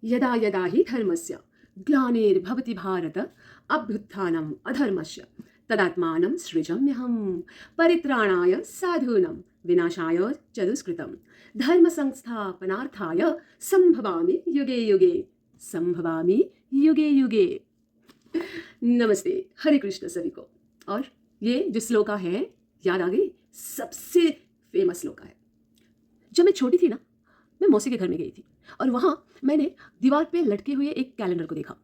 यदा यदा हि धर्मस्य ग्लानिर्भवति भारत अभ्युत्थानम् अधर्मस्य तदात्मानं सृजाम्यहं परित्राणाय साधूनां विनाशाय च दुष्कृतं धर्म संस्थापनार्थाय संभवामि युगे युगे संभवामि युगे युगे। नमस्ते, हरे कृष्ण सभी को। और ये जो श्लोका है याद आ गई, सबसे फेमस श्लोका है। जब मैं छोटी थी ना, मैं मौसी के घर में गई थी और वहाँ मैंने दीवार पे लटके हुए एक कैलेंडर को देखा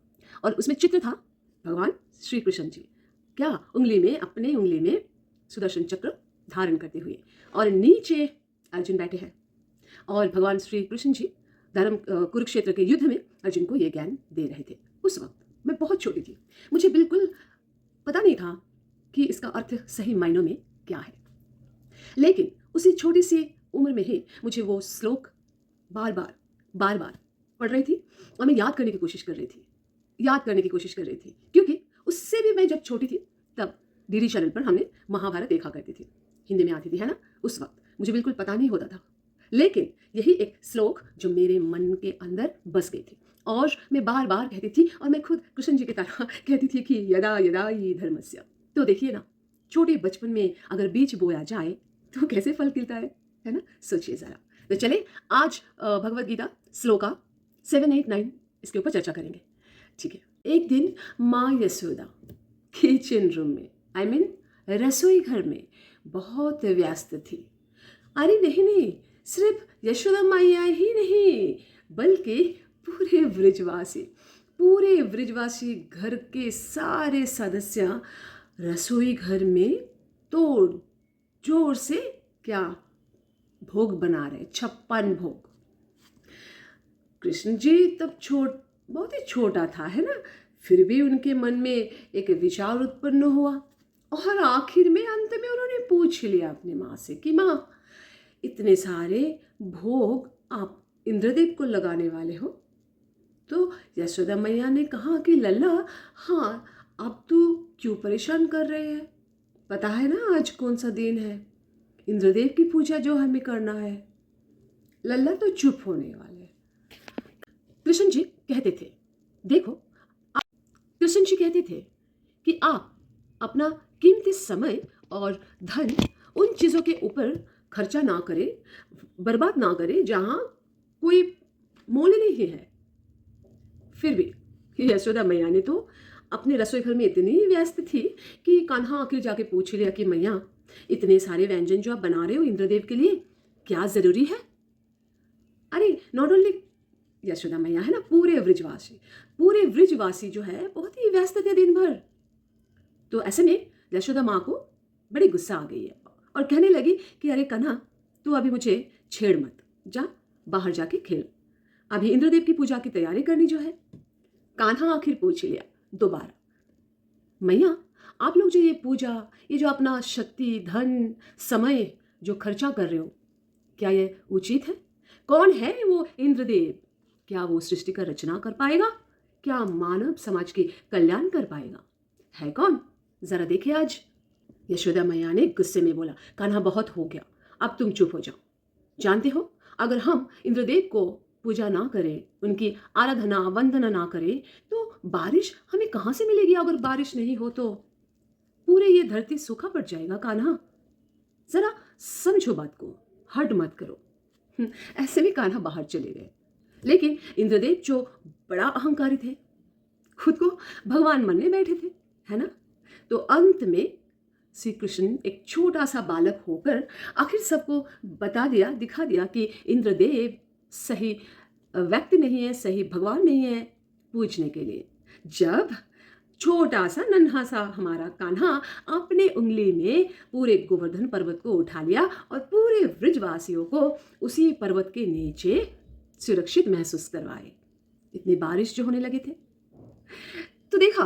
और उसमें चित्र था भगवान श्री कृष्ण जी, क्या उंगली में, अपने उंगली में सुदर्शन चक्र धारण करते हुए, और नीचे अर्जुन बैठे हैं और भगवान श्री कृष्ण जी धर्म कुरुक्षेत्र के युद्ध में अर्जुन को ये ज्ञान दे रहे थे। उस वक्त मैं बहुत छोटी थी, मुझे बिल्कुल पता नहीं था कि इसका अर्थ सही मायनों में क्या है, लेकिन उसी छोटी सी उम्र में ही मुझे वो श्लोक बार बार पढ़ रही थी और मैं याद करने की कोशिश कर रही थी क्योंकि उससे भी मैं जब छोटी थी तब डीडी चैनल पर हमने महाभारत देखा करती थी, हिंदी में आती थी, है ना। उस वक्त मुझे बिल्कुल पता नहीं होता था, लेकिन यही एक श्लोक जो मेरे मन के अंदर बस गई थी और मैं बार बार कहती थी और मैं खुद कृष्ण जी की तरह कहती थी कि यदा यदा हि धर्मस्य। तो देखिए ना, छोटे बचपन में अगर बीज बोया जाए तो कैसे फल खिलता है ना। सोचिए जरा। तो चले आज भगवत गीता श्लोका 7, 8, 9 इसके ऊपर चर्चा करेंगे, ठीक है। एक दिन माँ यशोदा किचन रूम में, रसोई घर में बहुत व्यस्त थी। अरे नहीं, सिर्फ यशोदा मैया ही नहीं बल्कि पूरे ब्रिजवासी घर के सारे सदस्य रसोई घर में तोड़ जोर से क्या भोग बना रहे, 56 भोग। कृष्ण जी तब बहुत ही छोटा था, है ना, फिर भी उनके मन में एक विचार उत्पन्न हुआ और आखिर में अंत में उन्होंने पूछ लिया अपनी माँ से कि माँ, इतने सारे भोग आप इंद्रदेव को लगाने वाले हो? तो यशोदा मैया ने कहा कि लल्ला, हाँ, आप तो क्यों परेशान कर रहे हैं? पता है ना आज कौन सा दिन है, इंद्रदेव की पूजा जो हमें करना है। लल्ला तो चुप होने वाले। कृष्ण जी कहते थे, देखो, कृष्ण जी कहते थे कि आप अपना कीमती समय और धन उन चीज़ों के ऊपर खर्चा ना करें, बर्बाद ना करें जहाँ कोई मोल नहीं है। फिर भी यशोदा मैया ने तो अपने रसोई घर में इतनी व्यस्त थी कि कान्हा आखिर जाके पूछ लिया कि मैया, इतने सारे व्यंजन जो आप बना रहे हो इंद्रदेव के लिए, क्या ज़रूरी है? अरे नॉट ओनली यशोदा मैया, है ना, पूरे ब्रिजवासी जो है बहुत ही व्यस्त थे दिन भर। तो ऐसे में यशोदा माँ को बड़ी गुस्सा आ गई है और कहने लगी कि अरे कान्हा, तू अभी मुझे छेड़ मत, जा बाहर जाके खेल, अभी इंद्रदेव की पूजा की तैयारी करनी जो है। कान्हा आखिर पूछ लिया दोबारा, मैया, आप लोग जो ये पूजा, ये जो अपना शक्ति, धन, समय जो खर्चा कर रहे हो, क्या ये उचित है? कौन है वो इंद्रदेव? क्या वो सृष्टि का रचना कर पाएगा? क्या मानव समाज के कल्याण कर पाएगा? है कौन? जरा देखिए आज। यशोदा मैया ने गुस्से में बोला, कान्हा, बहुत हो गया, अब तुम चुप हो जाओ। जानते हो, अगर हम इंद्रदेव को पूजा ना करें, उनकी आराधना वंदना ना करें, तो बारिश हमें कहाँ से मिलेगी? अगर बारिश नहीं हो तो पूरे ये धरती सूखा पड़ जाएगा। कान्हा, जरा समझो बात को, हट मत करो। ऐसे में कान्हा बाहर चले गए, लेकिन इंद्रदेव जो बड़ा अहंकारी थे, खुद को भगवान मानने बैठे थे, है ना। तो अंत में श्री कृष्ण एक छोटा सा बालक होकर आखिर सबको दिखा दिया कि इंद्रदेव सही व्यक्ति नहीं है, सही भगवान नहीं है पूजने के लिए। जब छोटा सा नन्हा सा हमारा कान्हा अपने उंगली में पूरे गोवर्धन पर्वत को उठा लिया और पूरे ब्रिजवासियों को उसी पर्वत के नीचे सुरक्षित महसूस करवाए। इतनी बारिश जो होने लगे थे, तो देखा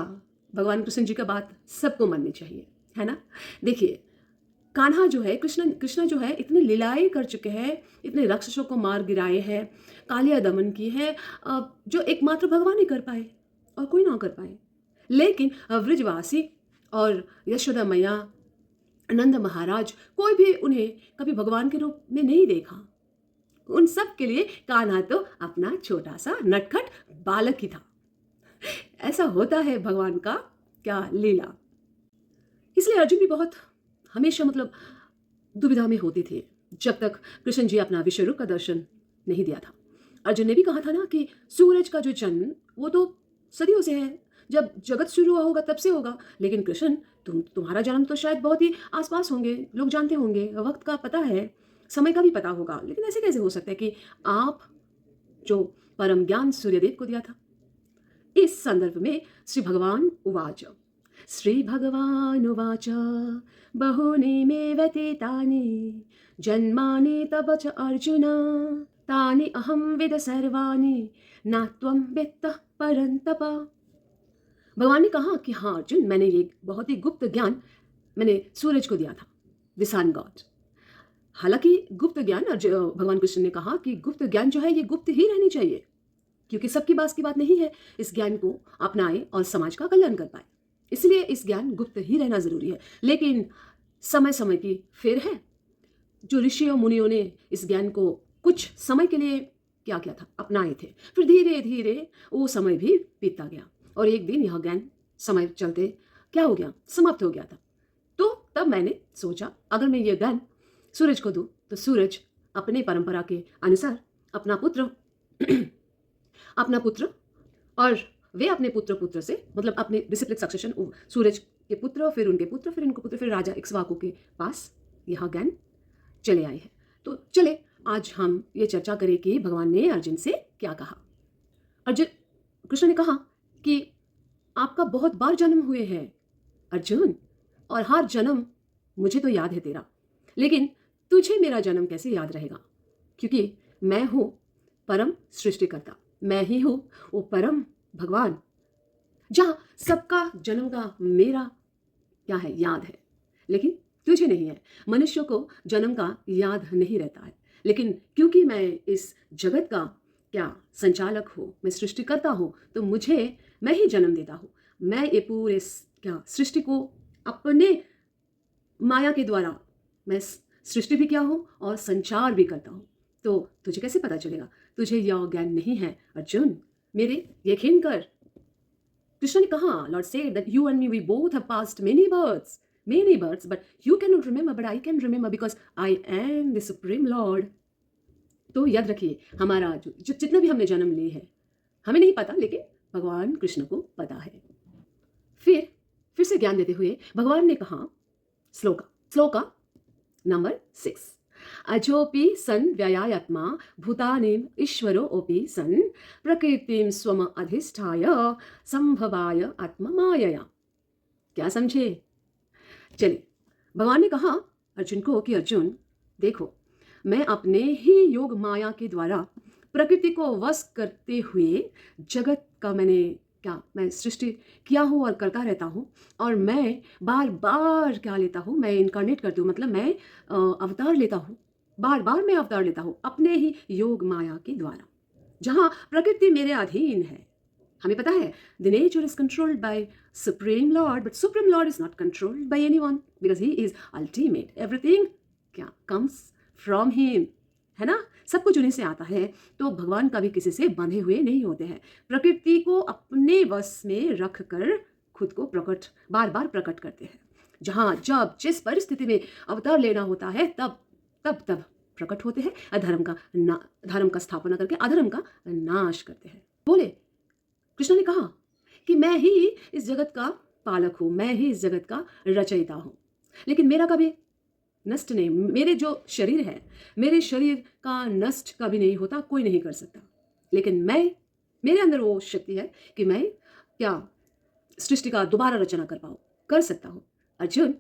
भगवान कृष्ण जी का बात सबको माननी चाहिए, है ना। देखिए, कान्हा जो है, कृष्ण जो है, इतने लीलाएं कर चुके हैं, इतने राक्षसों को मार गिराए हैं, कालिया दमन की है, जो एकमात्र भगवान ही कर पाए और कोई ना कर पाए। लेकिन ब्रिजवासी और यशोदा मैया, नंद महाराज, कोई भी उन्हें कभी भगवान के रूप में नहीं देखा। उन सब के लिए कान्हा तो अपना छोटा सा नटखट बालक ही था। ऐसा होता है भगवान का क्या लीला। इसलिए अर्जुन भी बहुत हमेशा दुविधा में होते थे जब तक कृष्ण जी अपना विश्व रूप का दर्शन नहीं दिया था। अर्जुन ने भी कहा था ना कि सूरज का जो जन्म वो तो सदियों से है, जब जगत शुरू हुआ होगा तब से होगा, लेकिन कृष्ण तुम्हारा जन्म तो शायद बहुत ही आसपास होंगे, लोग जानते होंगे, वक्त का पता है, समय का भी पता होगा, लेकिन ऐसे कैसे हो सकता है कि आप जो परम ज्ञान सूर्यदेव को दिया था। इस संदर्भ में श्री भगवान उवाच श्री भगवान उवाच बहूनि मे व्यतीतानि जन्मानि तव च अर्जुन तानि अहं विद सर्वाणि न त्वं वेत्तः परन्तप। भगवान ने कहा कि हाँ अर्जुन, मैंने ये बहुत ही गुप्त ज्ञान मैंने सूरज को दिया था, द सन गॉड। हालांकि गुप्त ज्ञान, भगवान कृष्ण ने कहा कि गुप्त ज्ञान जो है ये गुप्त ही रहनी चाहिए, क्योंकि सबकी बात की बात नहीं है इस ज्ञान को अपनाए और समाज का कल्याण कर पाए, इसलिए इस ज्ञान गुप्त ही रहना जरूरी है। लेकिन समय समय की फेर है, जो ऋषि और मुनियों ने इस ज्ञान को कुछ समय के लिए क्या किया था, अपनाए थे, फिर धीरे धीरे वो समय भी बीतता गया और एक दिन यह ज्ञान समय चलते क्या हो गया, समाप्त हो गया था। तो तब मैंने सोचा अगर मैं ये ज्ञान सूरज को दूं तो सूरज अपने परंपरा के अनुसार अपना पुत्र और वे अपने पुत्र से अपने डिसिप्लिन सक्सेशन, सूरज के पुत्र, फिर उनके पुत्र, फिर इनको पुत्र, फिर राजा इक्ष्वाकु के पास यह ज्ञान चले आए हैं। तो चले आज हम ये चर्चा करें कि भगवान ने अर्जुन से क्या कहा। कृष्ण ने कहा कि आपका बहुत बार जन्म हुए हैं अर्जुन, और हर जन्म मुझे तो याद है तेरा, लेकिन तुझे मेरा जन्म कैसे याद रहेगा, क्योंकि मैं हूं परम सृष्टिकर्ता, मैं ही हूं वो परम भगवान, जहां सबका जन्म का मेरा क्या है, याद है, लेकिन तुझे नहीं है। मनुष्यों को जन्म का याद नहीं रहता है, लेकिन क्योंकि मैं इस जगत का क्या संचालक हूँ, मैं सृष्टिकर्ता हूँ, तो मैं ही जन्म देता हूँ। मैं ये पूरे क्या सृष्टि को अपने माया के द्वारा मैं सृष्टि भी किया हूँ और संचार भी करता हूँ। तो तुझे कैसे पता चलेगा, तुझे यह ज्ञान नहीं है अर्जुन, मेरे यकीन कर। कृष्ण ने कहा, lord said that you and me we both have passed many births, but you cannot remember, but I can remember because I am the supreme Lord. तो याद रखिए, हमारा जो जितना भी हमने जन्म लिए हैं हमें नहीं पता, लेकिन भगवान कृष्ण को पता है। फिर से ज्ञान देते हुए भगवान ने कहा, श्लोका नंबर 6, अजोपि सन व्ययात्मा भूतानिम ईश्वरो ओपि सन प्रकृतिम स्वम अधिष्ठाय संभवाय आत्ममायया। क्या समझे? चलिए, भगवान ने कहा अर्जुन को कि अर्जुन देखो, मैं अपने ही योग माया के द्वारा प्रकृति को वश करते हुए जगत का मैं सृष्टि किया हूँ और करता रहता हूँ, और मैं बार बार क्या लेता हूँ, मैं इनकारनेट करती हूँ, मैं अवतार लेता हूँ, बार बार मैं अवतार लेता हूँ अपने ही योग माया के द्वारा, जहाँ प्रकृति मेरे अधीन है। हमें पता है the nature is controlled by Supreme Lord, but Supreme Lord is not controlled by anyone because he is ultimate. Everything क्या comes from him, है ना, सब कुछ उन्हीं से आता है। तो भगवान कभी किसी से बंधे हुए नहीं होते हैं, प्रकृति को अपने वश में रख कर खुद को बार बार प्रकट करते हैं। जहाँ जब जिस परिस्थिति में अवतार लेना होता है तब प्रकट होते हैं, धर्म का स्थापना करके अधर्म का नाश करते हैं। बोले कृष्ण ने कहा कि मैं ही इस जगत का पालक हूं, मैं ही इस जगत का रचयिता हूं, लेकिन मेरा कभी नष्ट नहीं, मेरे जो शरीर है, मेरे शरीर का नष्ट कभी नहीं होता, कोई नहीं कर सकता, लेकिन मेरे अंदर वो शक्ति है कि मैं क्या सृष्टि का दोबारा रचना कर सकता हूं। अर्जुन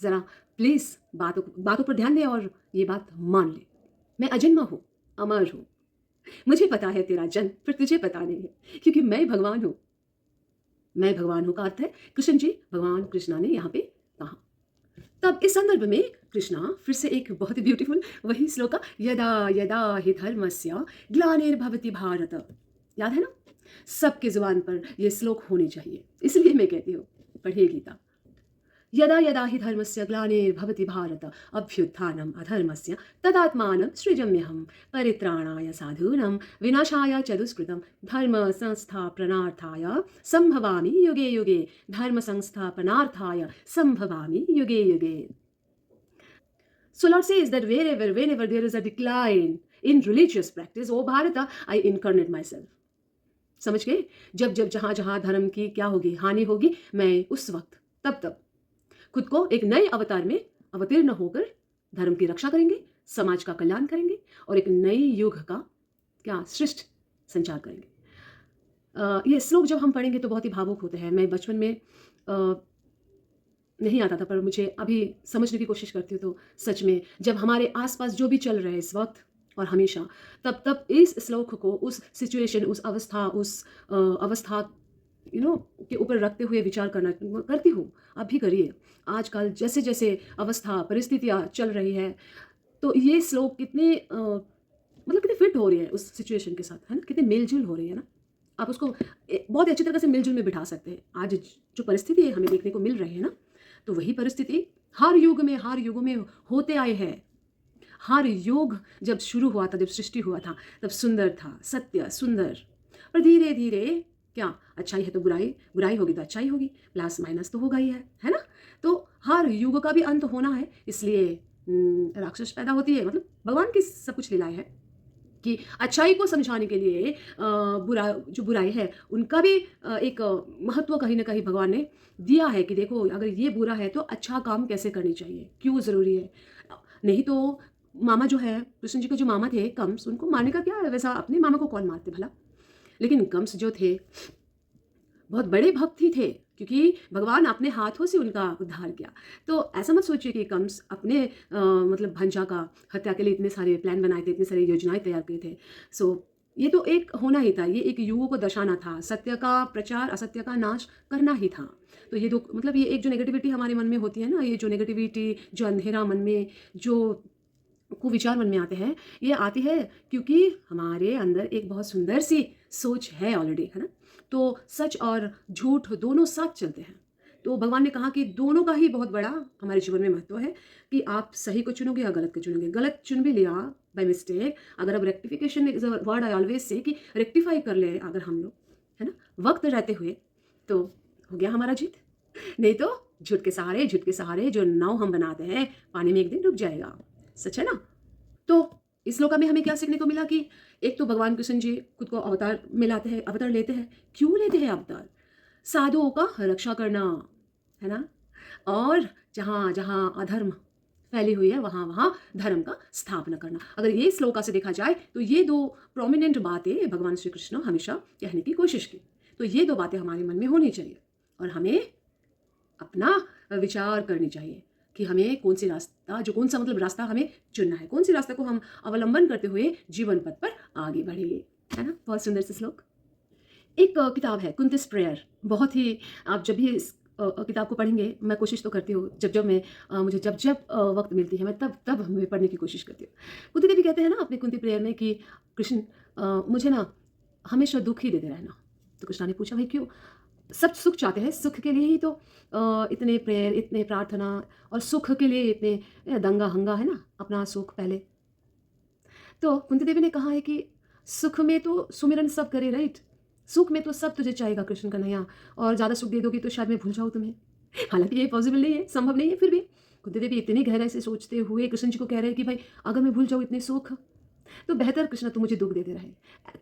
जरा प्लीज बातों पर ध्यान दे और ये बात मान ले, मैं अजन्मा हूं, अमर हूं, मुझे पता है तेरा जन्म, फिर तुझे पता नहीं है, क्योंकि मैं भगवान हूं का अर्थ है कृष्ण जी, भगवान कृष्णा ने यहाँ पे कहा। तब इस संदर्भ में कृष्णा फिर से एक बहुत ही ब्यूटीफुल वही श्लोक, यदा यदा हि धर्मस्य ग्लानिर्भवति भारत, याद है ना, सबके जुबान पर ये श्लोक होने चाहिए, इसलिए मैं कहती हूँ पढ़िए गीता। यदा यदा हि धर्मस्य ग्लानिर्भवति भारत अभ्युत्थानम् अधर्मस्य तदात्मानं सृजम्यहं परित्राणाय साधूनां विनाशाय च दुष्कृतं धर्म संस्थापनार्थाय संभवामि युगे युगे धर्म संस्थापनार्थाय संभवामि युगे युगे. So Lord says that whenever there is a decline in religious practice, O Bharata, I incarnate myself. समझ गए? जब जब जहाँ जहाँ धर्म की क्या होगी, हानि होगी, मैं उस वक्त तब खुद को एक नए अवतार में अवतीर्ण होकर धर्म की रक्षा करेंगे, समाज का कल्याण करेंगे और एक नए युग का क्या सृष्ट संचार करेंगे. ये श्लोक जब हम पढ़ेंगे तो बहुत ही भावुक होते हैं. मैं बचपन में नहीं आता था, पर मुझे अभी समझने की कोशिश करती हूँ तो सच में जब हमारे आसपास जो भी चल रहा है इस वक्त और हमेशा, तब इस श्लोक को उस सिचुएशन, उस अवस्था के ऊपर रखते हुए विचार करती हूँ. आप भी करिए. आजकल जैसे जैसे अवस्था परिस्थितियाँ चल रही है, तो ये श्लोक कितने मतलब कितने फिट हो रही है उस सिचुएशन के साथ, है ना, कितने मेलजुल हो रही है ना. आप उसको बहुत ही अच्छी तरह से मिलजुल में बिठा सकते हैं. आज जो परिस्थिति है हमें देखने को मिल रही है ना, तो वही परिस्थिति हर युग में होते आए हैं. हर युग जब शुरू हुआ था, जब सृष्टि हुआ था, तब सुंदर था, सत्य सुंदर. और धीरे धीरे क्या, अच्छाई है तो बुराई होगी तो अच्छाई होगी, प्लस माइनस तो होगा ही है ना. तो हर युग का भी अंत होना है, इसलिए राक्षस पैदा होती है. मतलब भगवान की सब कुछ लीलाएं है कि अच्छाई को समझाने के लिए जो बुराई है उनका भी एक महत्व कहीं ना कहीं भगवान ने दिया है कि देखो, अगर ये बुरा है तो अच्छा काम कैसे करनी चाहिए, क्यों ज़रूरी है. नहीं तो मामा जो है, कृष्ण जी के जो मामा थे कंस, उनको मारने का क्या है, वैसा अपने मामा को कौन मारते भला. लेकिन कंस जो थे बहुत बड़े भक्त ही थे, क्योंकि भगवान अपने हाथों से उनका उद्धार किया. तो ऐसा मत सोचिए कि कंस अपने मतलब भंजा का हत्या के लिए इतने सारे प्लान बनाए थे, इतने सारी योजनाएं तैयार किए थे. सो ये तो एक होना ही था, ये एक युगों को दर्शाना था, सत्य का प्रचार असत्य का नाश करना ही था. तो ये दो मतलब ये एक जो नेगेटिविटी हमारे मन में होती है ना, ये जो नेगेटिविटी, जो अंधेरा मन में, जो कुविचार मन में आते हैं, ये आती है क्योंकि हमारे अंदर एक बहुत सुंदर सी सोच है ऑलरेडी, है ना. तो सच और झूठ दोनों साथ चलते हैं. तो भगवान ने कहा कि दोनों का ही बहुत बड़ा हमारे जीवन में महत्व है कि आप सही को चुनोगे या गलत को चुनोगे. गलत चुन भी लिया बाय मिस्टेक, अगर अब rectification is a word I always say, कि रेक्टिफाई कर ले अगर हम लोग, है ना, वक्त रहते हुए, तो हो गया हमारा जीत. नहीं तो झूठ के सहारे जो नाव हम बनाते हैं, पानी में एक दिन डूब जाएगा. सच है ना. तो इस श्लोक में हमें क्या सीखने को मिला कि एक तो भगवान कृष्ण जी खुद को अवतार में लाते हैं, अवतार लेते हैं. क्यों लेते हैं अवतार? साधुओं का रक्षा करना, है ना. और जहाँ जहाँ अधर्म फैली हुई है वहाँ वहाँ धर्म का स्थापना करना. अगर ये श्लोका से देखा जाए तो ये दो प्रोमिनेंट बातें भगवान श्री कृष्ण हमेशा कहने की कोशिश की. तो ये दो बातें हमारे मन में होनी चाहिए और हमें अपना विचार करनी चाहिए कि हमें कौन सा मतलब रास्ता हमें चुनना है, कौन सी रास्ते को हम अवलंबन करते हुए जीवन पथ पर आगे बढ़े, है ना. बहुत सुंदर से श्लोक. एक किताब है कुंतीस प्रेयर. बहुत ही, आप जब भी इस किताब को पढ़ेंगे, मैं कोशिश तो करती हूँ मुझे जब वक्त मिलती है मैं तब मैं पढ़ने की कोशिश करती हूँ. कुंती देवी कहते हैं ना अपने कुंती प्रेयर में कि कृष्ण मुझे ना हमेशा दुख ही देते रहना. तो कृष्णा ने पूछा भाई क्यों? सब सुख चाहते हैं, सुख के लिए ही तो इतने प्रेयर, इतने प्रार्थना, और सुख के लिए इतने दंगा हंगा, है ना, अपना सुख पहले. तो कुंती देवी ने कहा है कि सुख में तो सुमिरन सब करे, राइट. सुख में तो सब तुझे चाहेगा कृष्ण कन्हैया, और ज़्यादा सुख दे दोगी तो शायद मैं भूल जाऊँ तुम्हें. हालांकि ये पॉसिबल नहीं है, संभव नहीं है, फिर भी कुंती देवी इतनी गहराई से सोचते हुए कृष्ण जी को कह रहे हैं कि भाई अगर मैं भूल जाऊँ इतने सुख, तो बेहतर कृष्ण तू मुझे दुख देते रहे.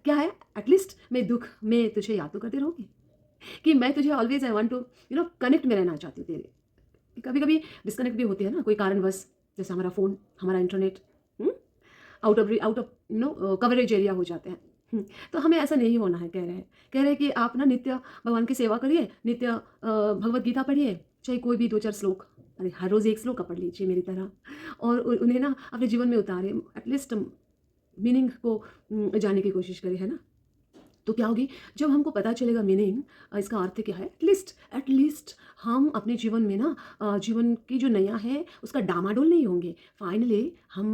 क्या है, एटलीस्ट मैं दुख में तुझे याद तो करती रहूँगी कि मैं तुझे always I want to connect में रहना चाहती हूँ तेरे. कभी कभी डिस्कनेक्ट भी होती है ना, कोई कारणवश, जैसे हमारा फ़ोन, हमारा internet out of coverage area हो जाते हैं. तो हमें ऐसा नहीं होना है. कह रहे हैं कि आप ना नित्य भगवान की सेवा करिए, नित्य भगवत गीता पढ़िए, चाहे कोई भी 2-4 श्लोक, अरे हर रोज़ एक श्लोक का पढ़ लीजिए मेरी तरह, और उन्हें ना अपने जीवन में उतारे, एटलीस्ट मीनिंग को जानने की कोशिश करें, है ना. तो क्या होगी जब हमको पता चलेगा मीनिंग, इसका अर्थ क्या है, एटलीस्ट हम अपने जीवन में ना जीवन की जो नैया है उसका डामाडोल नहीं होंगे. फाइनली हम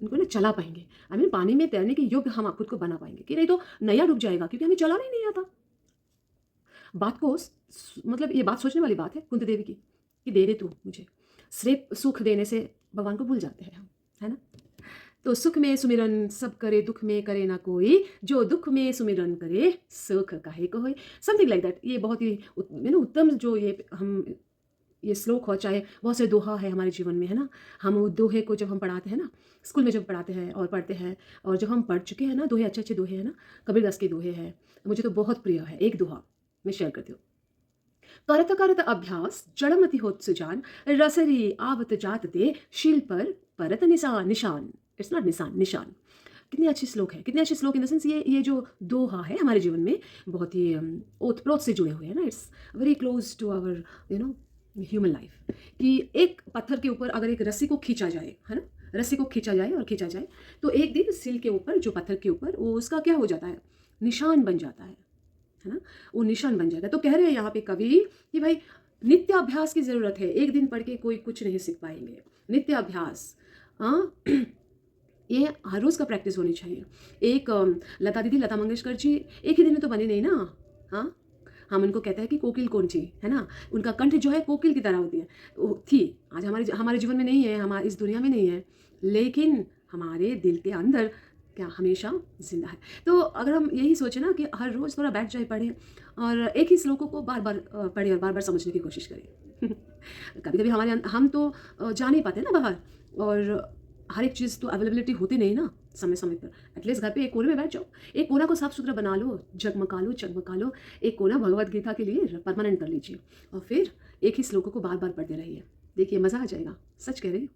उनको ना चला पाएंगे. पानी में तैरने के योग्य हम खुद को बना पाएंगे. कि नहीं तो नैया डूब जाएगा क्योंकि हमें चलाना ही नहीं आता. बात को मतलब ये बात सोचने वाली बात है कुंती देवी की कि दे दे तू मुझे। सिर्फ सुख देने से भगवान को भूल जाते हैं हम, है ना। तो सुख में सुमिरन सब करे, दुख में करे ना कोई, जो दुख में सुमिरन करे सुख काहे को होय। Something like that. ये बहुत ही उत्तम जो ये श्लोक हो, चाहे बहुत से दोहा है हमारे जीवन में, है ना। हम वो दोहे को जब हम पढ़ाते हैं ना, स्कूल में जब पढ़ाते हैं और पढ़ते हैं, और जब हम पढ़ चुके हैं ना दोहे, अच्छे अच्छे दोहे हैं ना, कबीरदास के दोहे हैं, मुझे तो बहुत प्रिय है। एक दोहा मैं शेयर करती हूँ। करत करत अभ्यास जड़मति होत सुजान, रसरी आवत जात दे शील पर परत निशान। निशान, इट्स नॉट निशान, निशान। कितनी अच्छी श्लोक है, कितने अच्छे श्लोक इन द सेंस ये जो दोहा है हमारे जीवन में बहुत ही ओतप्रोत से जुड़े हुए हैं ना। It's very close to our human life. कि एक पत्थर के ऊपर अगर एक रस्सी को खींचा जाए, है ना, रस्सी को खींचा जाए और खींचा जाए, तो एक दिन सिल के ऊपर, जो पत्थर के ऊपर, वो उसका क्या हो जाता है, निशान बन जाता है ना। वो निशान बन जाएगा। तो कह रहे हैं यहाँ पे कवि कि भाई नित्य अभ्यास की ज़रूरत है। एक दिन पढ़ के कोई कुछ नहीं सीख पाएंगे। नित्य अभ्यास, हाँ, ये हर रोज़ का प्रैक्टिस होनी चाहिए। एक लता दीदी, लता मंगेशकर जी एक ही दिन में तो बने नहीं ना। हाँ, हम उनको कहते हैं कि कोकिल कौन थी, है ना। उनका कंठ जो है कोकिल की तरह होती है, वो थी। आज हमारे जीवन में नहीं है, हमारे इस दुनिया में नहीं है, लेकिन हमारे दिल के अंदर क्या हमेशा जिंदा है। तो अगर हम यही सोचें ना कि हर रोज़ थोड़ा बैठ जाए, पढ़ें, और एक ही श्लोकों को बार बार पढ़ें और बार बार समझने की कोशिश करें। कभी कभी हम तो जा नहीं पाते ना बाहर, और हर एक चीज़ तो अवेलेबिलिटी होती नहीं ना समय समय पर। एटलीस्ट घर पे एक कोने में बैठ जाओ, एक कोना को साफ सुथरा बना लो, जगमगा लो, चगमगा लो, एक कोना भगवत गीता के लिए परमानेंट कर लीजिए, और फिर एक ही श्लोकों को बार बार पढ़ते रहिए। देखिए मज़ा आ जाएगा, सच कह रही हूँ।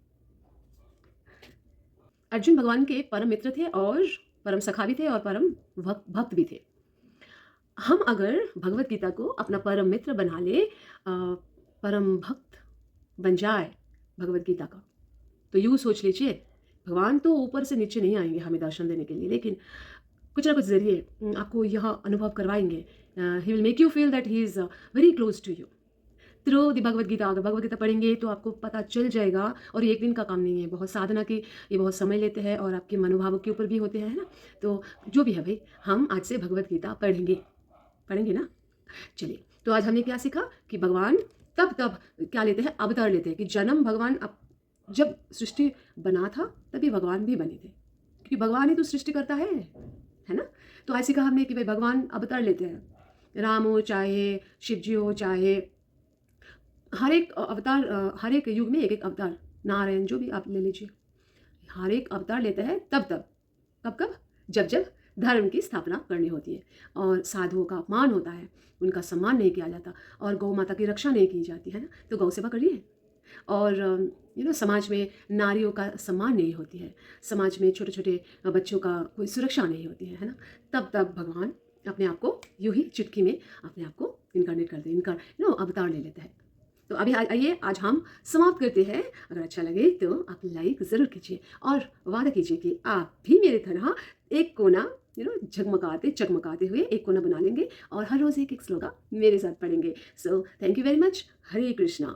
अर्जुन भगवान के परम मित्र थे, और परम सखा भी थे, और परम भक्त भी थे। हम अगर भगवत गीता को अपना परम मित्र बना ले, परम भक्त बन जाए भगवत गीता का, तो यूँ सोच लीजिए, भगवान तो ऊपर से नीचे नहीं आएंगे हमें दर्शन देने के लिए, लेकिन कुछ ना कुछ जरिए आपको यह अनुभव करवाएंगे। He will make you feel that he is very close to you through the Bhagavad Gita. अगर भगवत गीता पढ़ेंगे तो आपको पता चल जाएगा। और ये एक दिन का काम नहीं है, बहुत साधना की, ये बहुत समय लेते हैं, और आपके मनोभावों के ऊपर भी होते हैं, है ना। तो जो भी है भाई, हम आज से भगवत गीता पढ़ेंगे ना। चलिए, तो आज हमने क्या सीखा कि भगवान तब क्या लेते हैं, अवतार लेते हैं। कि जन्म भगवान जब सृष्टि बना था तभी भगवान भी बने थे, क्योंकि भगवान ही तो सृष्टि करता है ना। तो ऐसे कहा हमने कि भाई भगवान अवतार लेते हैं। राम हो, चाहे शिव जी हो, चाहे हर एक अवतार, हर एक युग में एक एक अवतार, नारायण जो भी आप ले लीजिए, हर एक अवतार लेते हैं कब जब धर्म की स्थापना करनी होती है, और साधुओं का अपमान होता है, उनका सम्मान नहीं किया जाता, और गौ माता की रक्षा नहीं की जाती, है ना। तो गौ सेवा करिए। और समाज में नारियों का सम्मान नहीं होती है, समाज में छोटे छोटे बच्चों का कोई सुरक्षा नहीं होती है ना। तब भगवान अपने आप को यूं ही चुटकी में अपने आप को इनकारनेट करते हैं, अवतार ले लेते हैं। तो अभी आइए आज हम समाप्त करते हैं। अगर अच्छा लगे तो आप लाइक ज़रूर कीजिए, और वादा कीजिए कि आप भी मेरी तरह एक कोना चगमगाते हुए एक कोना बना लेंगे, और हर रोज़ एक एक श्लोका मेरे साथ पढ़ेंगे। So thank you very much. Hare Krishna.